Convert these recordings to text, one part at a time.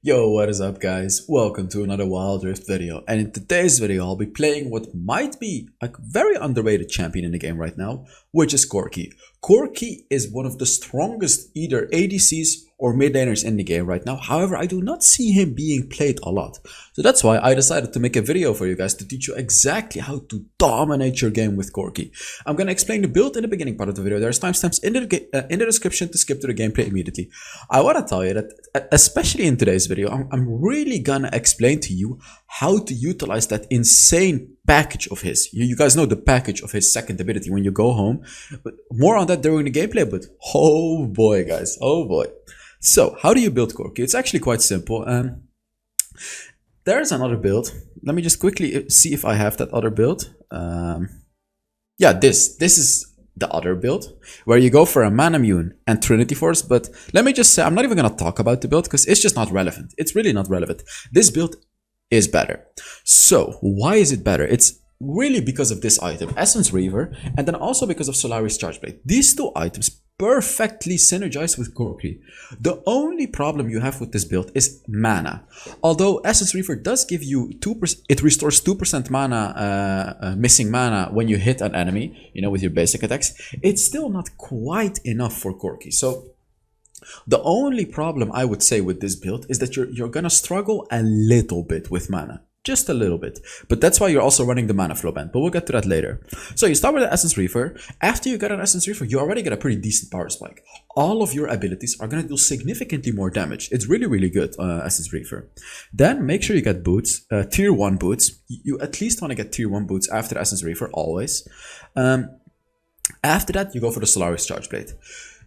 Yo, what is up guys? Welcome to another Wild Rift video, and in today's video I'll be playing what might be a very underrated champion in the game right now, which is Corki. Corki is one of the strongest either ADCs or mid laners in the game right now. However, I do not see him being played a lot. So that's why I decided to make a video for you guys to teach you exactly how to dominate your game with Corki. I'm going to explain the build in the beginning part of the video. There's timestamps in the description to skip to the gameplay immediately. I want to tell you that, especially in today's video, I'm really going to explain to you how to utilize that insane package of his. You guys know the package of his second ability when you go home. But more on that during the gameplay, but oh boy guys, oh boy. So, how do you build Corki? It's actually quite simple. There's another build. Let me just quickly see if I have that other build. Yeah, this is the other build, where you go for a Mana Immune and Trinity Force. But let me just say, I'm not even going to talk about the build, because it's just not relevant. It's really not relevant. This build is better. So, why is it better? It's really because of this item, Essence Reaver, and then also because of Solaris Charge Blade. These two items perfectly synergize with Corki. The only problem you have with this build is mana. Although Essence Reaver does give you 2%, it restores 2% mana, missing mana when you hit an enemy, you know, with your basic attacks. It's still not quite enough for Corki. So the only problem I would say with this build is that you're gonna struggle a little bit with mana. Just a little bit. But that's why you're also running the mana flow band. But we'll get to that later. So you start with the Essence Reaver. After you get an Essence Reaver, you already get a pretty decent power spike. All of your abilities are going to do significantly more damage. It's really, really good, Essence Reaver. Then make sure you get boots, tier 1 boots. You at least want to get tier 1 boots after Essence Reaver, always. After that, you go for the Solaris Charge Blade.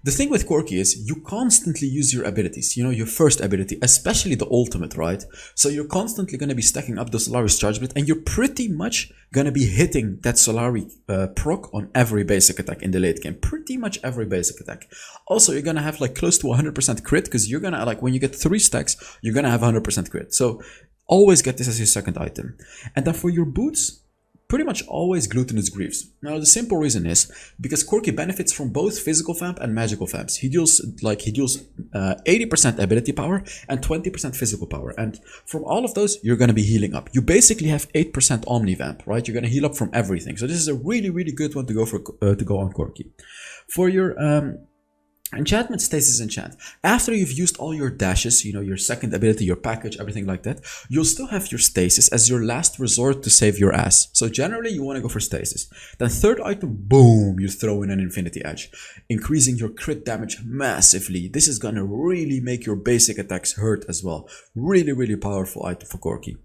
The thing with Corki is you constantly use your abilities, you know, your first ability, especially the ultimate, right? So you're constantly going to be stacking up the Solaris Charge Blade, and you're pretty much going to be hitting that Solari proc on every basic attack in the late game. Pretty much every basic attack. Also, you're going to have like close to 100% crit, because you're going to, like, when you get 3 stacks, you're going to have 100% crit. So always get this as your second item. And then for your boots, pretty much always Glutinous Greaves. Now the simple reason is because Corki benefits from both physical vamp and magical vamps. He deals 80% ability power and 20% physical power, and from all of those you're going to be healing up. You basically have 8% Omni Vamp, right? You're going to heal up from everything. So this is a really, really good one to go for to go on Corki. For your enchantment, Stasis Enchant. After you've used all your dashes, you know, your second ability, your package, everything like that, you'll still have your Stasis as your last resort to save your ass. So generally, you want to go for Stasis. Then third item, boom, you throw in an Infinity Edge, increasing your crit damage massively. This is going to really make your basic attacks hurt as well. Really, really powerful item for Corki.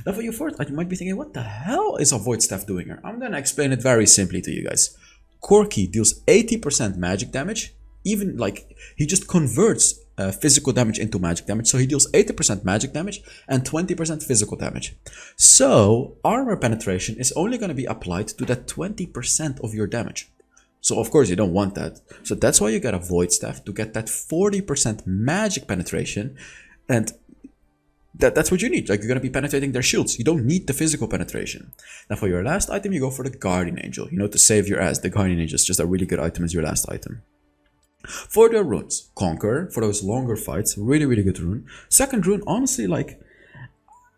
Now for your fourth item, you might be thinking, what the hell is a Void Staff doing here? I'm going to explain it very simply to you guys. Corki deals 80% magic damage. Even like he just converts physical damage into magic damage. So he deals 80% magic damage and 20% physical damage. So armor penetration is only going to be applied to that 20% of your damage. So of course you don't want that. So that's why you get a Void Staff, to get that 40% magic penetration. And that's what you need. Like, you're going to be penetrating their shields. You don't need the physical penetration. Now for your last item, you go for the Guardian Angel. You know, to save your ass. The Guardian Angel is just a really good item as your last item. For the runes, Conqueror, for those longer fights, really, really good rune. Second rune, honestly, like,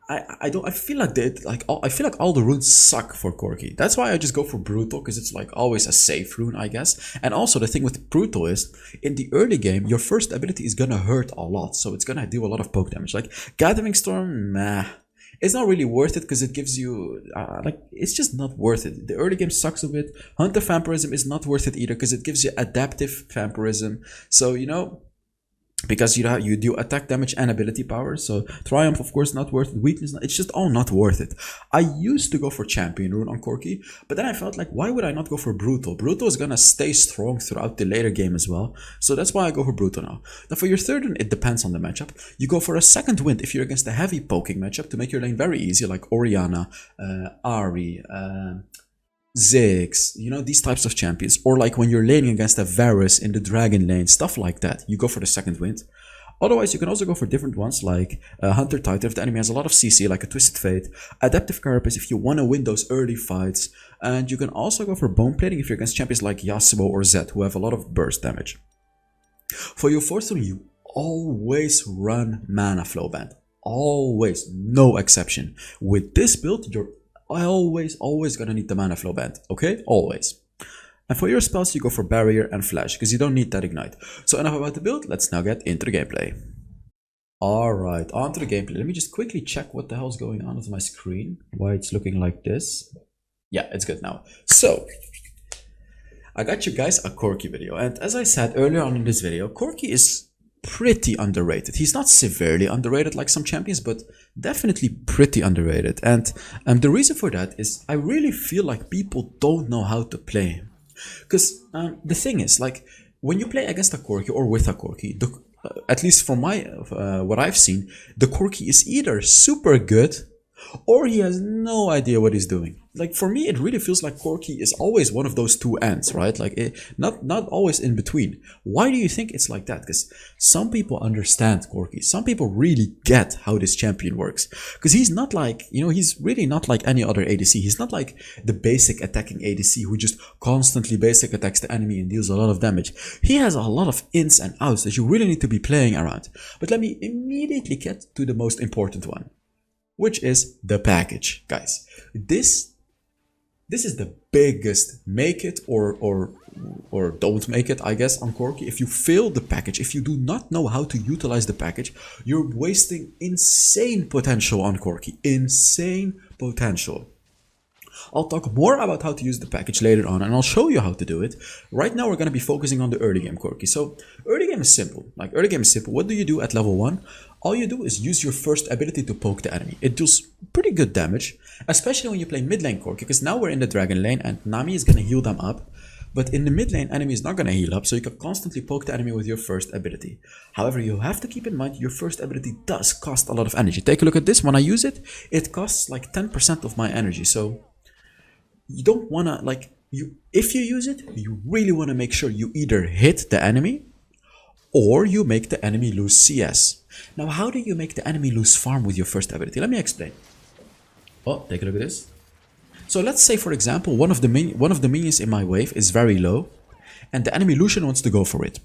I feel like all the runes suck for Corki. That's why I just go for Brutal, because it's like always a safe rune, I guess. And also the thing with Brutal is, in the early game, your first ability is gonna hurt a lot, so it's gonna deal a lot of poke damage. Like Gathering Storm, meh. It's not really worth it, because it gives you, it's just not worth it. The early game sucks a bit. Hunter Vampirism is not worth it either, because it gives you Adaptive Vampirism. So, you know, because you do attack damage and ability power. So Triumph, of course, not worth it. Weakness, it's just all not worth it. I used to go for Champion Rune on Corki, but then I felt like, why would I not go for Brutal? Brutal is gonna stay strong throughout the later game as well, so that's why I go for Brutal now. Now for your third one, it depends on the matchup. You go for a second wind if you're against a heavy poking matchup to make your lane very easy, like Orianna, Ahri, Ziggs, you know, these types of champions. Or like when you're laning against a Varus in the dragon lane, stuff like that, you go for the second wind. Otherwise, you can also go for different ones like Hunter Titan if the enemy has a lot of CC, like a Twisted Fate, Adaptive Carapace if you want to win those early fights, and you can also go for Bone Plating if you're against champions like Yasuo or Zed who have a lot of burst damage. For your fourth one, you always run Mana Flow Band. Always, no exception. With this build, you're always gonna need the Mana Flow Band, okay? Always. And for your spells, you go for Barrier and Flash, because you don't need that Ignite. So enough about the build, let's now get into the gameplay. Alright, on to the gameplay. Let me just quickly check what the hell's going on with my screen, why it's looking like this. Yeah, it's good now. So, I got you guys a Corki video, and as I said earlier on in this video, Corki is pretty underrated. He's not severely underrated like some champions, but definitely pretty underrated. And the reason for that is I really feel like people don't know how to play him. Because the thing is, like, when you play against a Corki or with a Corki, at least from my what I've seen, the Corki is either super good or he has no idea what he's doing. Like, for me, it really feels like Corki is always one of those two ends, right? Like, not always in between. Why do you think it's like that? Because some people understand Corki. Some people really get how this champion works. Because he's not like, you know, he's really not like any other ADC. He's not like the basic attacking ADC who just constantly basic attacks the enemy and deals a lot of damage. He has a lot of ins and outs that you really need to be playing around. But let me immediately get to the most important one, which is the package, guys. This is the biggest make it or don't make it, I guess, on Corki. If you fail the package, if you do not know how to utilize the package, you're wasting insane potential on Corki. Insane potential. I'll talk more about how to use the package later on, and I'll show you how to do it. Right now, we're going to be focusing on the early game Corki. So, early game is simple. Like, early game is simple. What do you do at level 1? All you do is use your first ability to poke the enemy. It does pretty good damage, especially when you play mid lane Corki, because now we're in the dragon lane and Nami is going to heal them up. But in the mid lane, enemy is not going to heal up, so you can constantly poke the enemy with your first ability. However, you have to keep in mind your first ability does cost a lot of energy. Take a look at this. When I use it, it costs like 10% of my energy. So you don't want to, like, if you use it, you really want to make sure you either hit the enemy or you make the enemy lose CS. Now, how do you make the enemy lose farm with your first ability? Let me explain. Oh, take a look at this. So let's say, for example, one of the minions in my wave is very low, and the enemy Lucian wants to go for it.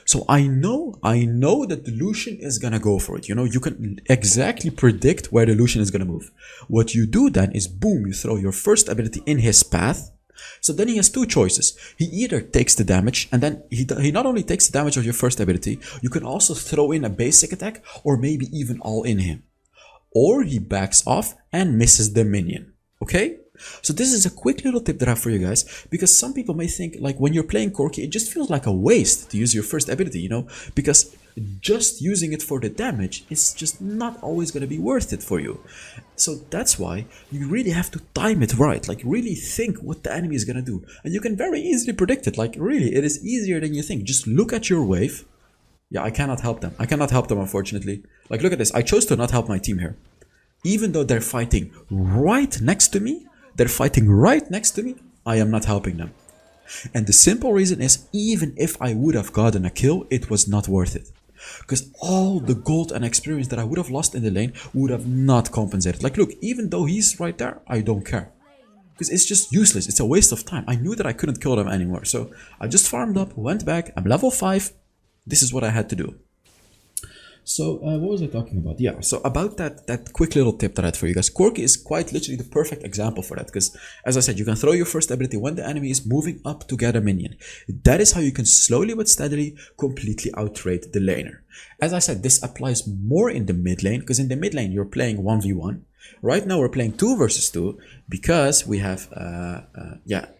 So I know that the Lucian is gonna go for it. You know, you can exactly predict where the Lucian is gonna move. What you do then is, boom, you throw your first ability in his path. So then he has two choices. He either takes the damage, and then he not only takes the damage of your first ability, you can also throw in a basic attack, or maybe even all in him. Or he backs off and misses the minion. Okay? So this is a quick little tip that I have for you guys, because some people may think, like, when you're playing Corki, it just feels like a waste to use your first ability, you know, because just using it for the damage is just not always going to be worth it for you. So that's why you really have to time it right, like really think what the enemy is going to do. And you can very easily predict it, like really, it is easier than you think. Just look at your wave. Yeah, I cannot help them. I cannot help them, unfortunately. Like, look at this. I chose to not help my team here. Even though they're fighting right next to me, I am not helping them. And the simple reason is, even if I would have gotten a kill, it was not worth it. Because all the gold and experience that I would have lost in the lane would have not compensated. Like, look, even though he's right there, I don't care. Because it's just useless. It's a waste of time. I knew that I couldn't kill them anymore. So I just farmed up, went back, I'm level 5. This is what I had to do. So what was I talking about? Yeah, so about that quick little tip that I had for you guys. Corki is quite literally the perfect example for that, because as I said, you can throw your first ability when the enemy is moving up to get a minion. That is how you can slowly but steadily completely outrate the laner. As I said, this applies more in the mid lane, because in the mid lane you're playing 1v1. Right now we're playing 2 versus 2 because we have,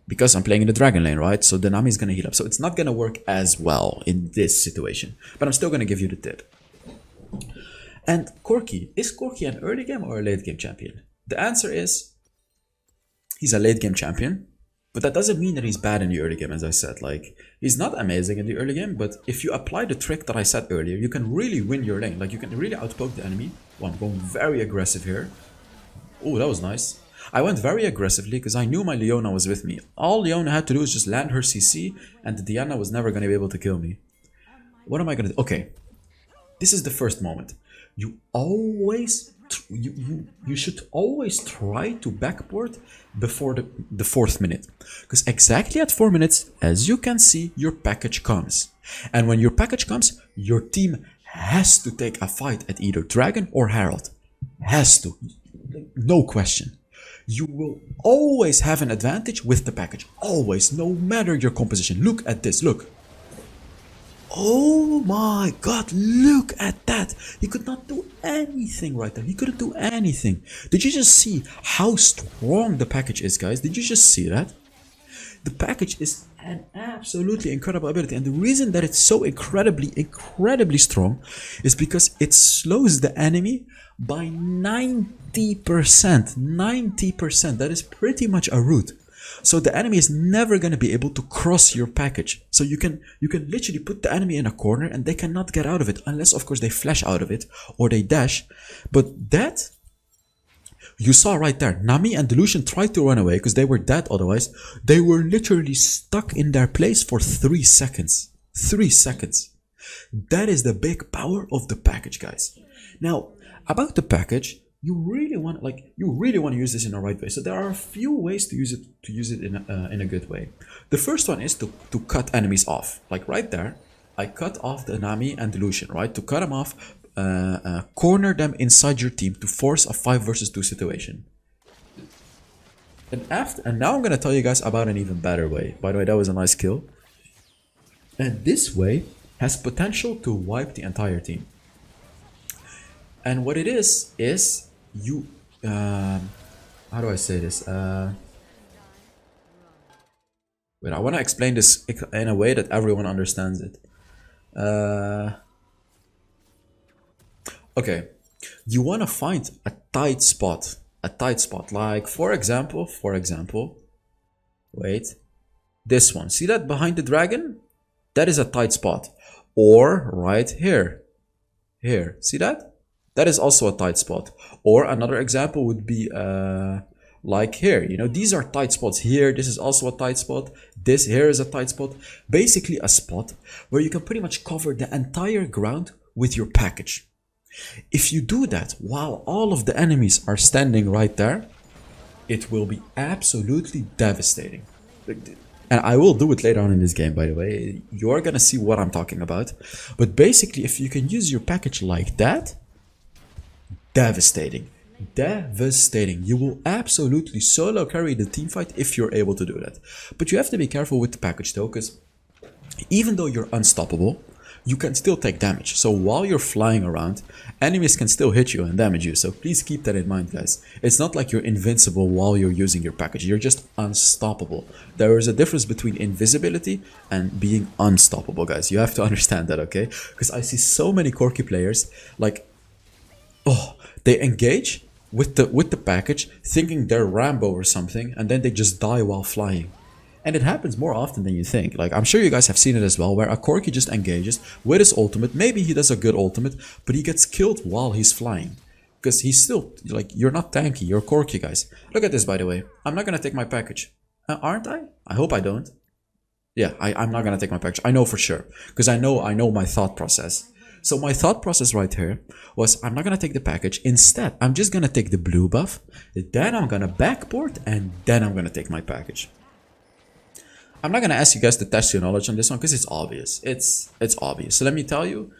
because I'm playing in the dragon lane, right? So the Nami is going to heal up. So it's not going to work as well in this situation. But I'm still going to give you the tip. And Corki, is Corki an early game or a late game champion? The answer is, he's a late game champion. But that doesn't mean that he's bad in the early game, as I said. Like, he's not amazing in the early game, but if you apply the trick that I said earlier, you can really win your lane. Like, you can really outpoke the enemy. Well, I'm going very aggressive here. Oh, that was nice. I went very aggressively because I knew my Leona was with me. All Leona had to do is just land her CC, and the Diana was never going to be able to kill me. What am I going to do? Okay. This is the first moment. You always... You should always try to backport before the 4th minute, because exactly at 4 minutes, as you can see, your package comes, and when your package comes, your team has to take a fight at either Dragon or Herald. Has to, no question. You will always have an advantage with the package, always, no matter your composition. Look at this, look. Oh my god, look at that. He could not do anything right there. He couldn't do anything. Did you just see how strong the package is, guys? Did you just see that? The package is an absolutely incredible ability. And the reason that it's so incredibly strong is because it slows the enemy by 90%. 90%. That is pretty much a root. So the enemy is never going to be able to cross your package. So you can literally put the enemy in a corner and they cannot get out of it, unless of course they flash out of it or they dash. But that, you saw right there, Nami and Delusion tried to run away because they were dead otherwise. They were literally stuck in their place for 3 seconds. 3 seconds. That is the big power of the package, guys. Now, about the package, you really want to use this in the right way. So there are a few ways to use it in a good way. The first one is to cut enemies off. Like right there, I cut off the Nami and Delusion, right? To cut them off, corner them inside your team to force a 5 versus 2 situation. And now I'm gonna tell you guys about an even better way. By the way, that was a nice kill. And this way has potential to wipe the entire team. And what it is you how do I say this? Wait, I want to explain this in a way that everyone understands it. Okay, you want to find a tight spot, like for example, wait, this one, see that behind the dragon? That is a tight spot. Or right here, see that? That is also a tight spot. Or another example would be like here. You know, these are tight spots here. This is also a tight spot. This here is a tight spot. Basically a spot where you can pretty much cover the entire ground with your package. If you do that while all of the enemies are standing right there, it will be absolutely devastating. And I will do it later on in this game, by the way. You're gonna see what I'm talking about. But basically, if you can use your package like that, devastating. You will absolutely solo carry the team fight if you're able to do that. But you have to be careful with the package though, because even though you're unstoppable, you can still take damage. So while you're flying around, enemies can still hit you and damage you. So please keep that in mind, guys. It's not like you're invincible while you're using your package. You're just unstoppable. There is a difference between invisibility and being unstoppable, guys. You have to understand that, okay? Because I see so many Corki players, like, oh, they engage with the package thinking they're Rambo or something, and then they just die while flying. And it happens more often than you think. Like, I'm sure you guys have seen it as well, where a Corki just engages with his ultimate. Maybe he does a good ultimate, but he gets killed while he's flying. Because he's still, like, you're not tanky, you're Corki, guys. Look at this, by the way. I'm not gonna take my package. Aren't I? I hope I don't. Yeah, I'm not gonna take my package. I know for sure. Because I know my thought process. So my thought process right here was, I'm not going to take the package. Instead, I'm just going to take the blue buff. Then I'm going to backport, and then I'm going to take my package. I'm not going to ask you guys to test your knowledge on this one because it's obvious. It's obvious. So let me tell you,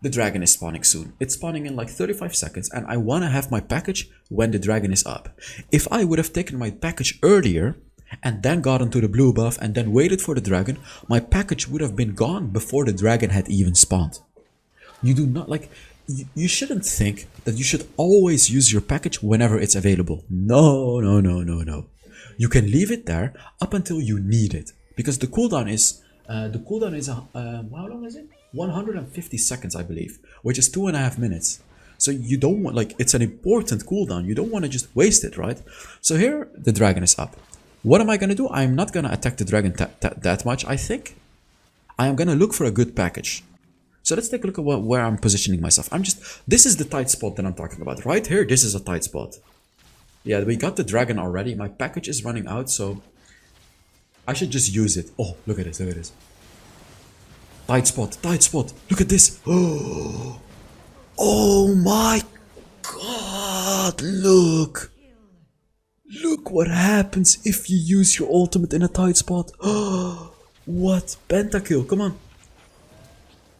the dragon is spawning soon. It's spawning in like 35 seconds, and I want to have my package when the dragon is up. If I would have taken my package earlier and then got into the blue buff and then waited for the dragon, my package would have been gone before the dragon had even spawned. You do not, like, you shouldn't think that you should always use your package whenever it's available. No, no, no, no, no. You can leave it there up until you need it, because the cooldown is how long is it? 150 seconds, I believe, which is 2.5 minutes. So you don't want, like, it's an important cooldown. You don't want to just waste it, right? So here the dragon is up. What am I gonna do? I'm not gonna attack the dragon that much. I think I am gonna look for a good package. So let's take a look at where I'm positioning myself. This is the tight spot that I'm talking about. Right here, this is a tight spot. Yeah, we got the dragon already. My package is running out, so I should just use it. Oh, look at this, look at this. Tight spot, tight spot. Look at this. Oh my god, look. Look what happens if you use your ultimate in a tight spot. What? Pentakill, come on.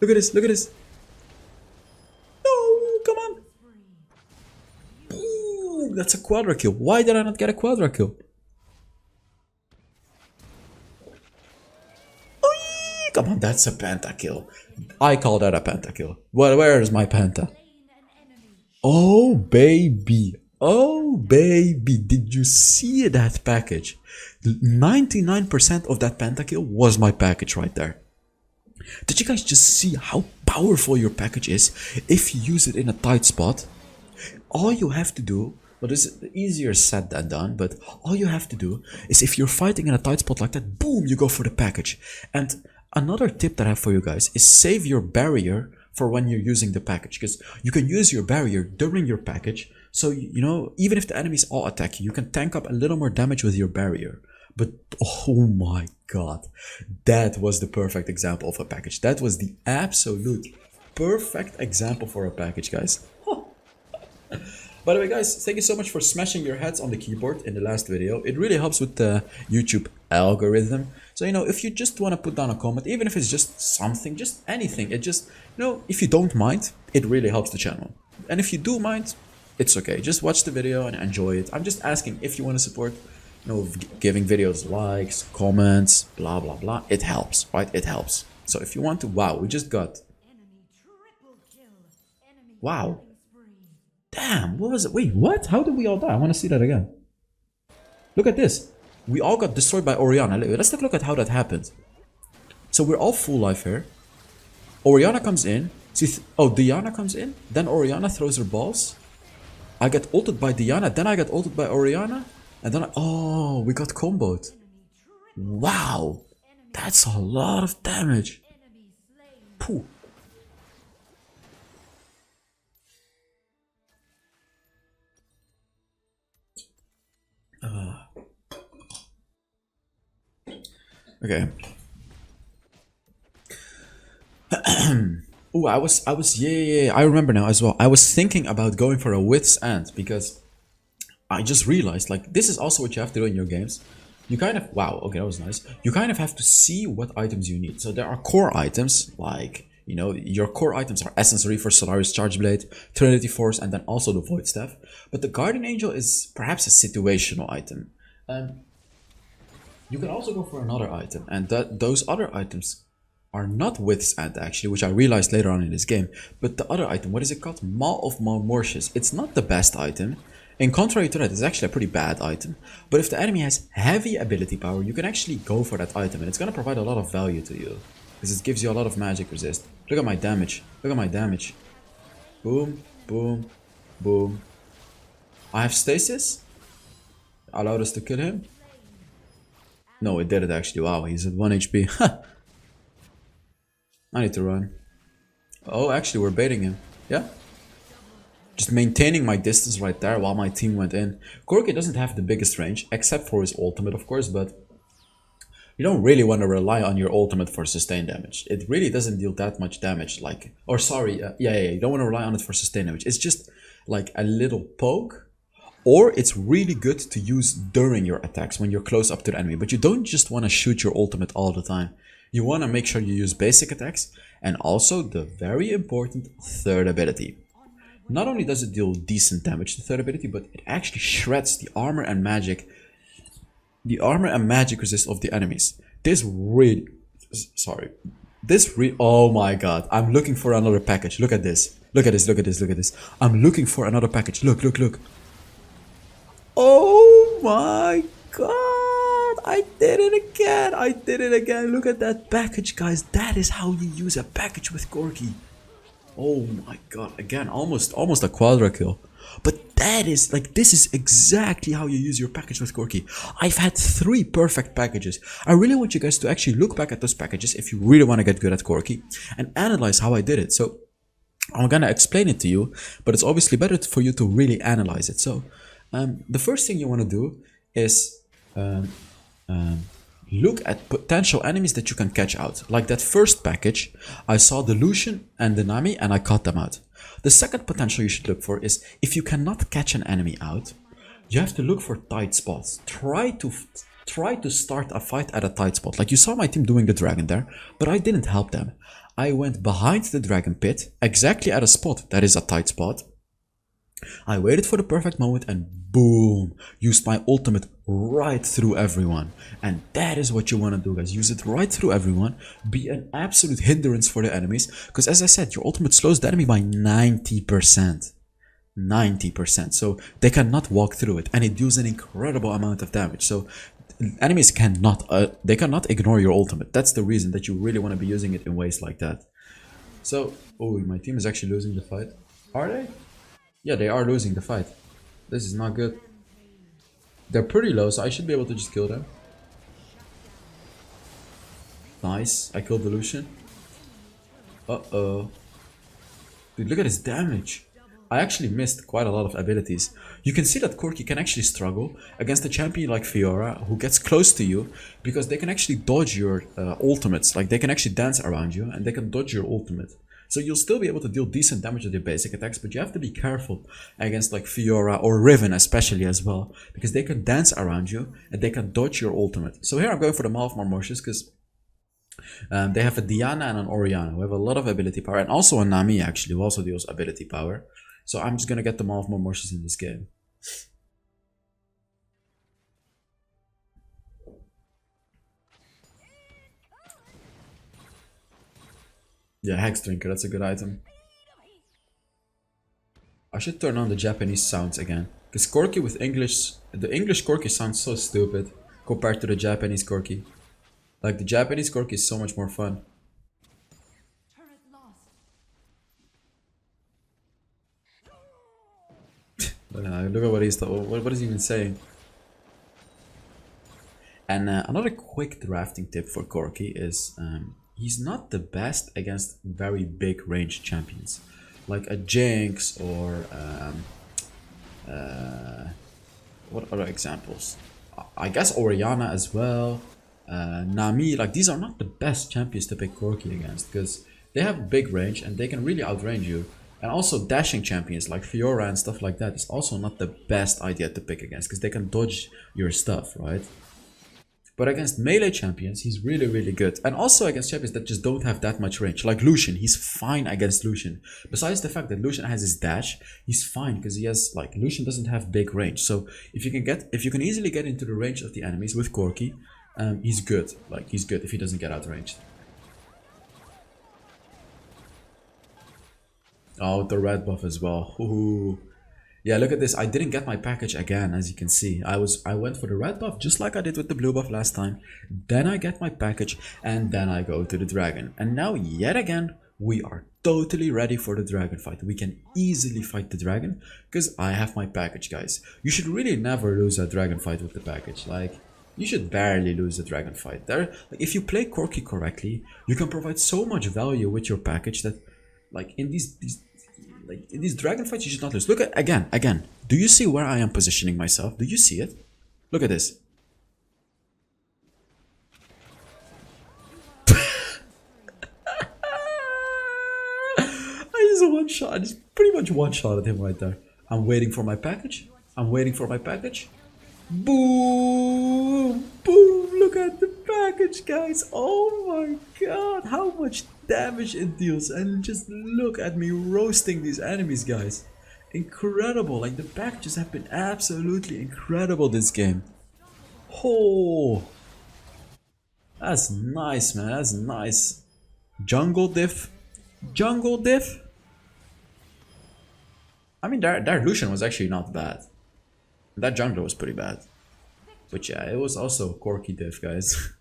Look at this, look at this. No, come on. Boom, that's a quadra kill. Why did I not get a quadra kill? Come on, that's a pentakill. I call that a pentakill. Where is my penta? Oh, baby. Oh, baby. Did you see that package? 99% of that pentakill was my package right there. Did you guys just see how powerful your package is if you use it in a tight spot? All you have to do, well, this is easier said than done, but all you have to do is, if you're fighting in a tight spot like that, boom, you go for the package. And another tip that I have for you guys is save your barrier for when you're using the package, because you can use your barrier during your package. So, you know, even if the enemies all attack you, you can tank up a little more damage with your barrier. But oh my god, that was the perfect example of a package. That was the absolute perfect example for a package, guys. By the way, guys, thank you so much for smashing your heads on the keyboard in the last video. It really helps with the YouTube algorithm. So, you know, if you just want to put down a comment, even if it's just something, just anything, it just, you know, if you don't mind, it really helps the channel. And if you do mind, it's okay. Just watch the video and enjoy it. I'm just asking if you want to support, you know, giving videos likes, comments, blah, blah, blah. It helps, right? It helps. So if you want to, wow, we just got, wow. Damn, what was it? Wait, what? How did we all die? I want to see that again. Look at this. We all got destroyed by Orianna. Let's take a look at how that happened. So we're all full life here. Orianna comes in. See, oh, Diana comes in. Then Orianna throws her balls. I get ulted by Diana. Then I get ulted by Orianna. And then oh, we got comboed. Wow. That's a lot of damage. Pooh. Okay. Oh, yeah, I remember now as well. I was thinking about going for a With's End because I just realized, like, this is also what you have to do in your games. You kind of, wow, okay, that was nice. You kind of have to see what items you need. So there are core items, like, you know, your core items are Essence Reaver, Solaris Charge Blade, Trinity Force, and then also the Void Staff. But the Guardian Angel is perhaps a situational item. You can also go for another item, and those other items are not With's End actually, which I realized later on in this game. But the other item, what is it called? Maw of Malmortius. It's not the best item. In contrary to that, it's actually a pretty bad item. But if the enemy has heavy ability power, you can actually go for that item, and it's going to provide a lot of value to you, because it gives you a lot of magic resist. Look at my damage. Look at my damage. Boom, boom, boom. I have stasis. Allowed us to kill him. No, it didn't actually. Wow, he's at 1 HP. I need to run. Oh, actually, we're baiting him. Yeah? Just maintaining my distance right there while my team went in. Corki doesn't have the biggest range, except for his ultimate, of course, but you don't really want to rely on your ultimate for sustained damage. It really doesn't deal that much damage, like... Or sorry, you don't want to rely on it for sustained damage. It's just like a little poke. Or it's really good to use during your attacks when you're close up to the enemy. But you don't just want to shoot your ultimate all the time. You want to make sure you use basic attacks and also the very important third ability. Not only does it deal decent damage to third ability, but it actually shreds the armor and magic. The armor and magic resist of the enemies. This really... Sorry. Oh my god. I'm looking for another package. Look at this. Look at this, look at this, look at this. I'm looking for another package. Look, look, look. Oh my god! I did it again! I did it again! Look at that package, guys. That is how you use a package with Corki. Oh my god, again, almost a quadra kill. But that is, like, this is exactly how you use your package with Corki. I've had 3 perfect packages. I really want you guys to actually look back at those packages if you really want to get good at Corki and analyze how I did it. So I'm gonna explain it to you, but it's obviously better for you to really analyze it. So the first thing you want to do is look at potential enemies that you can catch out. Like that first package, I saw the Lucian and the Nami and I caught them out. The second potential you should look for is if you cannot catch an enemy out, you have to look for tight spots. Try to start a fight at a tight spot. Like you saw my team doing the dragon there, but I didn't help them. I went behind the dragon pit, exactly at a spot that is a tight spot. I waited for the perfect moment and boom, used my ultimate right through everyone. And that is what you want to do, guys. Use it right through everyone. Be an absolute hindrance for the enemies. Because as I said, your ultimate slows the enemy by 90%. 90%. So they cannot walk through it. And it deals an incredible amount of damage. So enemies cannot, they cannot ignore your ultimate. That's the reason that you really want to be using it in ways like that. So, oh, my team is actually losing the fight. Are they? Yeah, they are losing the fight. This is not good. They're pretty low, so I should be able to just kill them. Nice. I killed the Lucian. Uh-oh. Dude, look at his damage. I actually missed quite a lot of abilities. You can see that Corki can actually struggle against a champion like Fiora, who gets close to you, because they can actually dodge your ultimates. Like, they can actually dance around you, and they can dodge your ultimate. So you'll still be able to deal decent damage with your basic attacks, but you have to be careful against like Fiora or Riven especially as well, because they can dance around you and they can dodge your ultimate. So here I'm going for the Maw of Marmoshes because they have a Diana and an Orianna who have a lot of ability power, and also a Nami actually who also deals ability power. So I'm just going to get the Maw of Marmoshes in this game. Yeah, Hex Drinker, that's a good item. I should turn on the Japanese sounds again. Because Corki with English, the English Corki sounds so stupid compared to the Japanese Corki. Like, the Japanese Corki is so much more fun. Look at what he's, what is he even saying? And another quick drafting tip for Corki is he's not the best against very big range champions, like a Jinx or what other examples? I guess Orianna as well, Nami. Like, these are not the best champions to pick Corki against because they have big range and they can really outrange you. And also dashing champions like Fiora and stuff like that is also not the best idea to pick against because they can dodge your stuff, right? But against melee champions, he's really, really good. And also against champions that just don't have that much range. Like Lucian, he's fine against Lucian. Besides the fact that Lucian has his dash, he's fine because he has, like, Lucian doesn't have big range. So if you can easily get into the range of the enemies with Corki, he's good. Like, he's good if he doesn't get outranged. Oh, the red buff as well. Ooh. Yeah, look at this. I didn't get my package again, as you can see. I went for the red buff just like I did with the blue buff last time. Then I get my package and then I go to the dragon. And now yet again, we are totally ready for the dragon fight. We can easily fight the dragon because I have my package, guys. You should really never lose a dragon fight with the package. Like, you should barely lose a dragon fight. Like, if you play Corki correctly, you can provide so much value with your package that, like, in these dragon fights, you should not lose. Look at, again. Do you see where I am positioning myself? Do you see it? Look at this. I just pretty much one-shotted him right there. I'm waiting for my package. Boom! Boom! Look at the package, guys. Oh my god, how much damage it deals. And just look at me roasting these enemies, guys. Incredible. Like, the packages have been absolutely incredible this game. Oh, that's nice, man. That's nice. Jungle diff. I mean, their Lucian was actually not bad. That jungler was pretty bad. But yeah, it was also Corki diff, guys.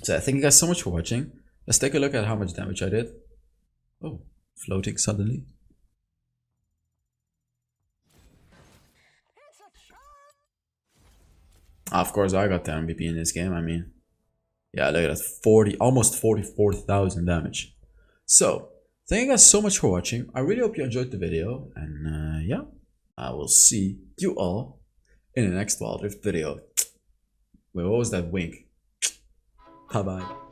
So thank you guys so much for watching. Let's take a look at how much damage I did. Oh, floating suddenly. Of course, I got the MVP in this game. I mean, yeah, look at that, 40, almost 44,000 damage. So, thank you guys so much for watching. I really hope you enjoyed the video, and yeah, I will see you all in the next Wild Rift video. Wait, what was that wink? Bye bye.